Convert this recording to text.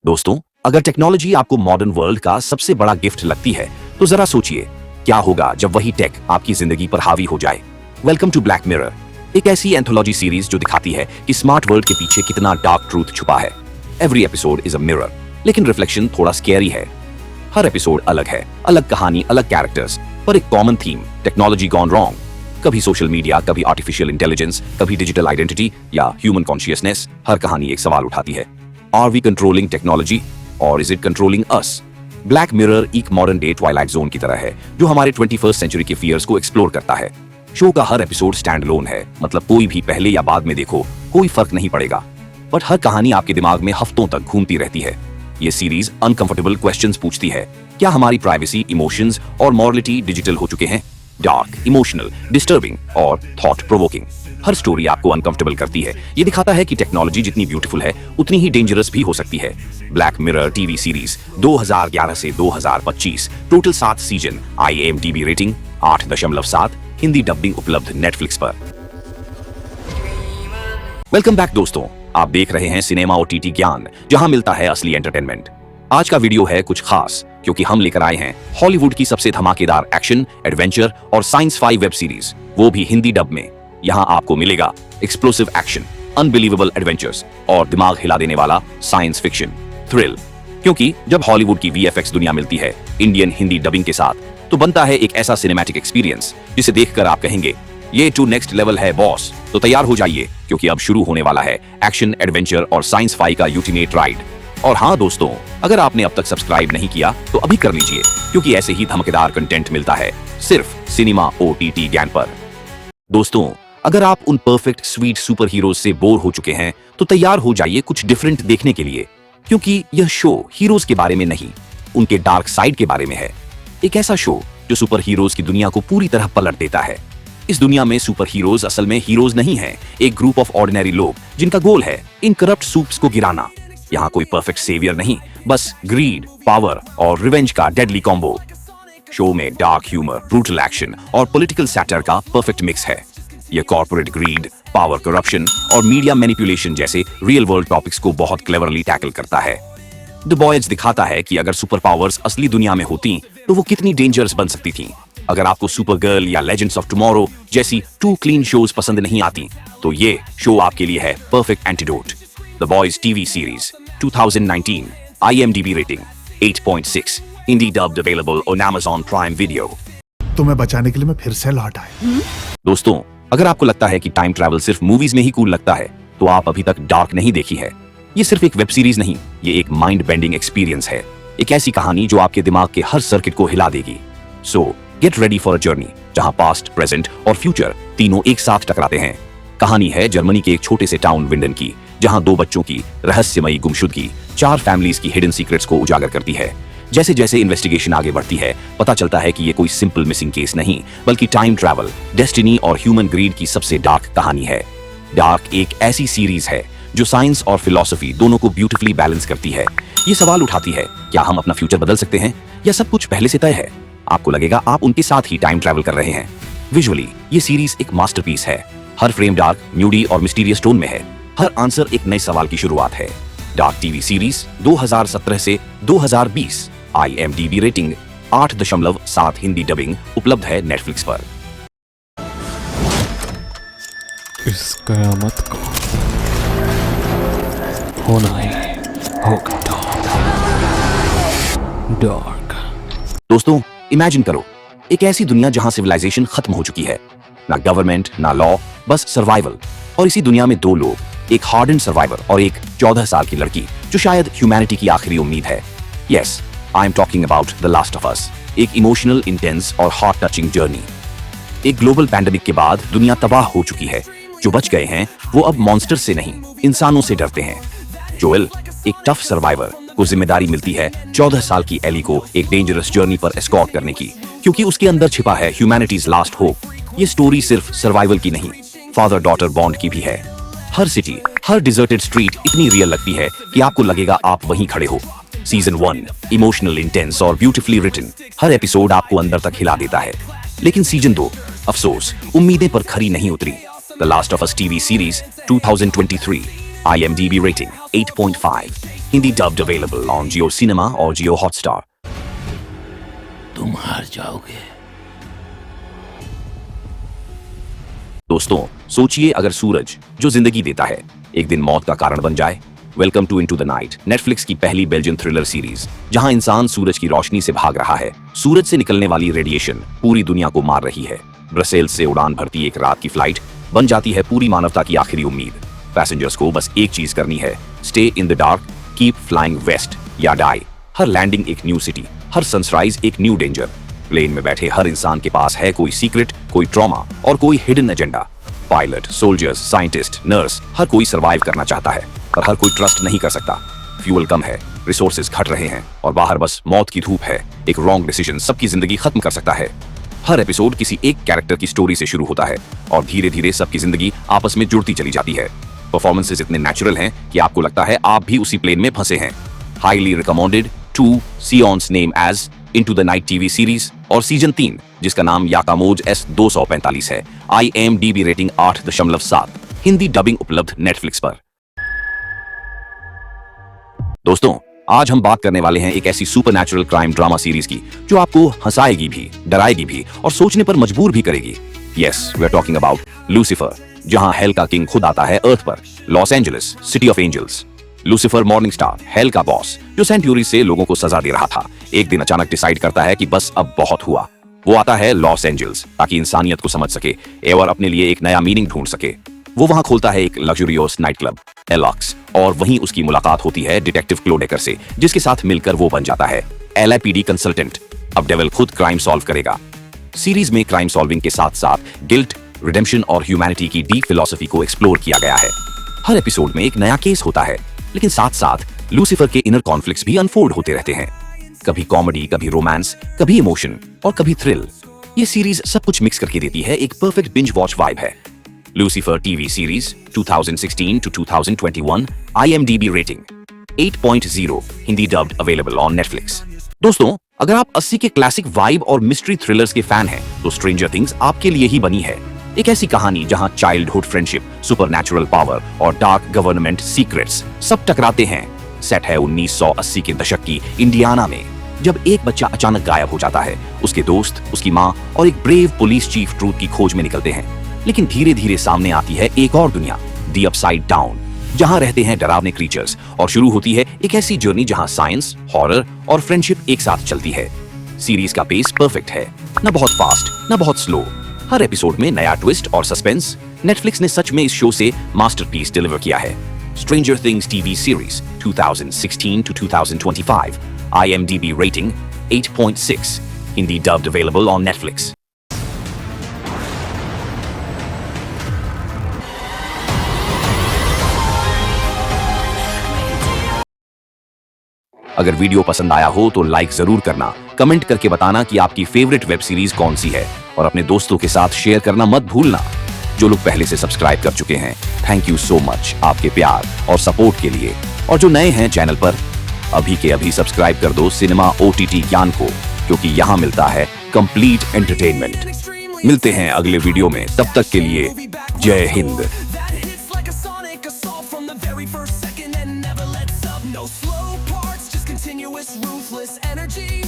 दोस्तों, अगर टेक्नोलॉजी आपको मॉडर्न वर्ल्ड का सबसे बड़ा गिफ्ट लगती है तो जरा सोचिए क्या होगा जब वही टेक आपकी जिंदगी पर हावी हो जाए। वेलकम टू ब्लैक मिरर, एक ऐसी एंथोलॉजी सीरीज जो दिखाती है कि स्मार्ट वर्ल्ड के पीछे कितना डार्क ट्रूथ छुपा है। Every episode is a mirror, लेकिन रिफ्लेक्शन थोड़ा स्कैरी है। हर एपिसोड अलग है, अलग कहानी, अलग कैरेक्टर्स, पर एक common theme, technology gone wrong. कभी सोशल मीडिया, कभी आर्टिफिशियल इंटेलिजेंस, कभी डिजिटल आइडेंटिटी या ह्यूमन कॉन्शियसनेस। हर कहानी एक सवाल उठाती है, आर वी कंट्रोलिंग टेक्नोलॉजी और is it controlling us? Black mirror एक मॉडर्न डे ट्वाइलाइट जोन की तरह है जो हमारे 21st सेंचुरी के फियर्स को एक्सप्लोर करता है। शो का हर एपिसोड स्टैंड अलोन है, मतलब कोई भी पहले या बाद में देखो कोई फर्क नहीं पड़ेगा, बट हर कहानी आपके दिमाग में हफ्तों तक घूमती रहती है। ये सीरीज अनकंफर्टेबल क्वेश्चंस पूछती है, क्या हमारी प्राइवेसी, इमोशंस और मॉरलिटी डिजिटल हो चुके हैं? डार्क, इमोशनल, डिस्टर्बिंग और थॉट प्रोवोकिंग। हर स्टोरी आपको अनकंफर्टेबल करती है। ये दिखाता है कि टेक्नोलॉजी जितनी ब्यूटीफुल है उतनी ही डेंजरस भी हो सकती है। ब्लैक मिरर टीवी सीरीज 2011 से 2025, total 7 season, IMDb rating 8.7, Hindi dubbing उपलब्ध नेटफ्लिक्स पर। वेलकम बैक दोस्तों, आप देख रहे हैं सिनेमा OTT ज्ञान, जहां मिलता है असली एंटरटेनमेंट। आज का वीडियो है कुछ खास क्योंकि हम लेकर आए हैं हॉलीवुड की सबसे धमाकेदार एक्शन, एडवेंचर और साइंस फाई वेब सीरीज, वो भी हिंदी डब में। यहाँ आपको मिलेगा एक्सप्लोसिव एक्शन, अनबिलीवेबल एडवेंचर्स और दिमाग हिला देने वाला साइंस फिक्शन थ्रिल। क्योंकि जब हॉलीवुड की VFX दुनिया मिलती है इंडियन हिंदी डबिंग के साथ, तो बनता है एक ऐसा सिनेमैटिक एक्सपीरियंस जिसे देखकर आप कहेंगे ये टू नेक्स्ट लेवल है बॉस। तो तैयार हो जाइए क्योंकि अब शुरू होने वाला है एक्शन, एडवेंचर और साइंस फाई का अल्टीमेट राइड। और हाँ दोस्तों, अगर आपने अब तक सब्सक्राइब नहीं किया तो अभी कर लीजिए क्योंकि ऐसे ही धमाकेदार कंटेंट मिलता है सिर्फ सिनेमा OTT ज्ञान पर। दोस्तों, अगर आप उन परफेक्ट स्वीट सुपर हीरोज से बोर हो चुके हैं तो तैयार हो जाइए कुछ डिफरेंट देखने के लिए, क्योंकि यह शो हीरोज के बारे में नहीं, उनके डार्क साइड के बारे में है। एक ऐसा शो जो सुपर हीरोज की दुनिया को पूरी तरह पलट देता है। इस दुनिया में सुपर हीरोज असल में हीरोज नहीं है, एक ग्रुप ऑफ ऑर्डिनरी लोग जिनका गोल है इन करप्ट सूप्स को गिराना। यहाँ कोई परफेक्ट सेवियर नहीं, बस ग्रीड, पावर और रिवेंज का डेडली कॉम्बो। शो में डार्क ह्यूमर, ब्रूटल एक्शन और पॉलिटिकल सैटर का परफेक्ट मिक्स है। यह कॉर्पोरेट ग्रीड, पावर करप्शन और मीडिया मैनिपुलेशन जैसे रियल वर्ल्ड टॉपिक्स को बहुत क्लेवरली टैकल करता है। द बॉयज दिखाता है कि अगर सुपर पावर्स असली दुनिया में होती तो वो कितनी डेंजरस बन सकती थी। अगर आपको सुपर गर्ल या लेजेंड्स ऑफ टुमारो जैसी टू क्लीन शोज पसंद नहीं आती तो ये शो आपके लिए है perfect antidote. The boys TV series 2019, IMDb rating 8.6, Hindi dubbed available on Amazon Prime Video। तुम्हें बचाने के लिए मैं फिर से लौट आया। दोस्तों, अगर आपको लगता है कि टाइम ट्रैवल सिर्फ मूवीज में ही कूल लगता है तो आप अभी तक डार्क नहीं देखी है। ये सिर्फ एक वेब सीरीज नहीं, ये एक माइंड बेंडिंग एक्सपीरियंस है। एक ऐसी कहानी जो आपके दिमाग के हर सर्किट को हिला देगी। सो get ready for a journey जहां पास्ट, प्रेजेंट और फ्यूचर तीनों एक साथ टकराते हैं। कहानी है जर्मनी के एक छोटे से टाउन विंडन की, जहां 2 बच्चों की रहस्यमयी गुमशुदगी 4 फैमिलीज की हिडन सीक्रेट्स को उजागर करती है। जैसे जैसे इन्वेस्टिगेशन आगे बढ़ती है, पता चलता है कि ये कोई सिंपल मिसिंग केस नहीं, बल्कि टाइम ट्रैवल, डेस्टिनी और ह्यूमन ग्रीड की सबसे डार्क कहानी है। डार्क एक ऐसी सीरीज है जो साइंस और फिलॉसफी दोनों को ब्यूटीफुली बैलेंस करती है। ये सवाल उठाती है, क्या हम अपना फ्यूचर बदल सकते हैं या सब कुछ पहले से तय है? आपको लगेगा आप उनके साथ ही टाइम ट्रैवल कर रहे हैं। विजुअली ये सीरीज एक मास्टरपीस है। हर फ्रेम डार्क, म्यूडी और मिस्टीरियस टोन में है। हर आंसर एक नए सवाल की शुरुआत है। डार्क टीवी सीरीज 2017 से 2020, IMDb रेटिंग 8.7, हिंदी डबिंग उपलब्ध है नेटफ्लिक्स पर। इस कयामत को होना ही होगा डार्क। दोस्तों, इमेजिन करो एक ऐसी दुनिया जहां सिविलाइजेशन खत्म हो चुकी है, ना गवर्नमेंट ना लॉ, बस सर्वाइवल। और इसी दुनिया में 2 लोग, एक हार्डन सर्वाइवर और एक 14 साल की लड़की जो शायद ह्यूमैनिटी की आखिरी उम्मीद है। Yes, I am talking about the last of us, एक इमोशनल, इंटेंस और हार्ट टचिंग जर्नी। एक ग्लोबल पैंडेमिक के बाद दुनिया तबाह हो चुकी है। जो बच गए हैं वो अब मॉन्स्टर से नहीं, इंसानों से डरते हैं। जोएल, एक टफ सर्वाइवर, को जिम्मेदारी मिलती है 14 साल की एली को एक डेंजरस जर्नी पर एस्कॉर्ट करने की, क्योंकि उसके अंदर छिपा है ह्यूमैनिटीज लास्ट होप। ये स्टोरी सिर्फ सर्वाइवल की नहीं, फादर डॉटर बॉन्ड की भी है। हर सिटी, हर डिजर्टेड स्ट्रीट इतनी रियल लगती है कि आपको लगेगा आप वहीं खड़े हो। सीजन 1 इमोशनल, इंटेंस और ब्यूटीफुली रिटन। हर एपिसोड आपको अंदर तक हिला देता है। लेकिन सीजन 2 अफसोस उम्मीदें पर खरी नहीं उतरी। The last of us TV series 2023, IMDb rating 8.5. Hindi dubbed available on Jio Cinema और Jio Hotstar. तुम हार जाओगे। दोस्तों, सोचिए अगर सूरज जो जिंदगी देता है एक दिन मौत का कारण बन जाए। Welcome to into the night, Netflix की पहली बेल्जियन थ्रिलर सीरीज जहां इंसान सूरज की रोशनी से भाग रहा है। सूरज से निकलने वाली रेडिएशन पूरी दुनिया को मार रही है। ब्रसेल्स से उड़ान भरती एक रात की फ्लाइट बन जाती है पूरी मानवता की आखिरी उम्मीद। पैसेंजर्स को बस एक चीज करनी है, stay in the dark, keep flying west या डाई। हर लैंडिंग एक न्यू सिटी, हर सनराइज एक न्यू डेंजर। प्लेन में बैठे हर इंसान के पास है कोई सीक्रेट, कोई ट्रॉमा और कोई hidden agenda. Pilot, soldiers, scientist, nurse, हर कोई सरवाइव करना चाहता है पर हर कोई ट्रस्ट नहीं कर सकता। फ्यूल कम है, रिसोर्सेज घट रहे हैं और बाहर बस मौत की धूप है। एक रॉन्ग डिसीजन सबकी जिंदगी खत्म कर सकता है। हर एपिसोड किसी एक कैरेक्टर की स्टोरी से शुरू होता है और धीरे धीरे सबकी जिंदगी आपस में जुड़ती चली जाती है। परफॉर्मेंसेस इतने नेचुरल हैं कि आपको लगता है आप भी उसी प्लेन में फंसे हैं। Highly recommended 2 seasons name as Into the Night TV series और सीजन 3 जिसका नाम याकामोज S245 है। IMDb rating 8.7। हिंदी डबिंग उपलब्ध नेटफ्लिक्स पर। दोस्तों, आज हम बात करने वाले हैं एक ऐसी सुपरनैचुरल क्राइम ड्रामा सीरीज की जो आपको हंसाएगी भी, डराएगी भी और सोचने पर मजबूर भी करेगी। Yes, we are talking about Lucifer, जहां हेल का किंग खुद आता है अर्थ पर। Los Angeles, city of angels. Lucifer morning star, hell का बॉस जो सेंट्यूरी से लोगों को सजा दे रहा था, एक दिन अचानक डिसाइड करता है कि बस अब बहुत हुआ। वो आता है लॉस एंजल्स ताकि इंसानियत को समझ सके और अपने लिए एक नया मीनिंग ढूंढ सके। वो वहां खोलता है एक लग्जरियस नाइट क्लब एलॉक्स और वहीं उसकी मुलाकात होती है डिटेक्टिव क्लोडेकर से, जिसके साथ मिलकर वो बन जाता है LAPD कंसल्टेंट। अब डेविल खुद क्राइम सॉल्व करेगा। सीरीज में क्राइम सॉल्विंग के साथ साथ गिल्ट, रिडेम्पशन और ह्यूमैनिटी की डीप फिलॉसफी को एक्सप्लोर किया गया है। हर एपिसोड में एक नया केस होता है, लेकिन साथ साथ लूसीफर के इनर कॉन्फ्लिक्ट्स भी अनफोल्ड होते रहते हैं। कभी कॉमेडी, कभी रोमांस, कभी इमोशन और कभी थ्रिल। ये सीरीज सब कुछ मिक्स करके देती है, एक परफेक्ट बिंज वॉच वाइब है। Lucifer TV series 2016 to 2021, IMDb rating 8.0, Hindi dubbed available on Netflix. दोस्तों, अगर आप 80 के क्लासिक वाइब और मिस्ट्री थ्रिलर्स के फैन हैं तो स्ट्रेंजर थिंग्स आपके लिए ही बनी है। एक ऐसी कहानी जहां चाइल्डहुड फ्रेंडशिप, सुपरनैचुरल पावर और डार्क गवर्नमेंट सीक्रेट्स सब टकराते हैं। सेट है 1980 के दशक की इंडियाना में, जब एक बच्चा अचानक गायब हो जाता है। उसके दोस्त, उसकी माँ और एक ब्रेव पुलिस चीफ ट्रूथ की खोज में निकलते हैं। लेकिन धीरे धीरे सामने आती है एक और दुनिया, दी अपसाइड डाउन, जहां रहते हैं डरावने क्रीचर्स और शुरू होती है एक ऐसी जर्नी जहां साइंस, हॉरर और फ्रेंडशिप एक साथ चलती है। सीरीज का पेस परफेक्ट है, न बहुत फास्ट न बहुत स्लो। हर एपिसोड में नया ट्विस्ट और सस्पेंस। नेटफ्लिक्स ने सच में इस शो से मास्टरपीस डिलीवर किया है। Stranger things TV series 2016 to 2025, IMDb rating 8.6, Hindi dubbed available on Netflix। अगर वीडियो पसंद आया हो तो लाइक जरूर करना, कमेंट करके बताना कि आपकी फेवरेट वेब सीरीज कौन सी है और अपने दोस्तों के साथ शेयर करना मत भूलना। जो लोग पहले से सब्सक्राइब कर चुके हैं, थैंक यू सो मच आपके प्यार और सपोर्ट के लिए। और जो नए हैं चैनल पर, अभी के अभी सब्सक्राइब कर दो सिनेमा OTT ज्ञान को, क्योंकि यहाँ मिलता है कंप्लीट एंटरटेनमेंट। मिलते हैं अगले वीडियो में, तब तक के लिए जय Hind. No slow parts, just continuous ruthless energy.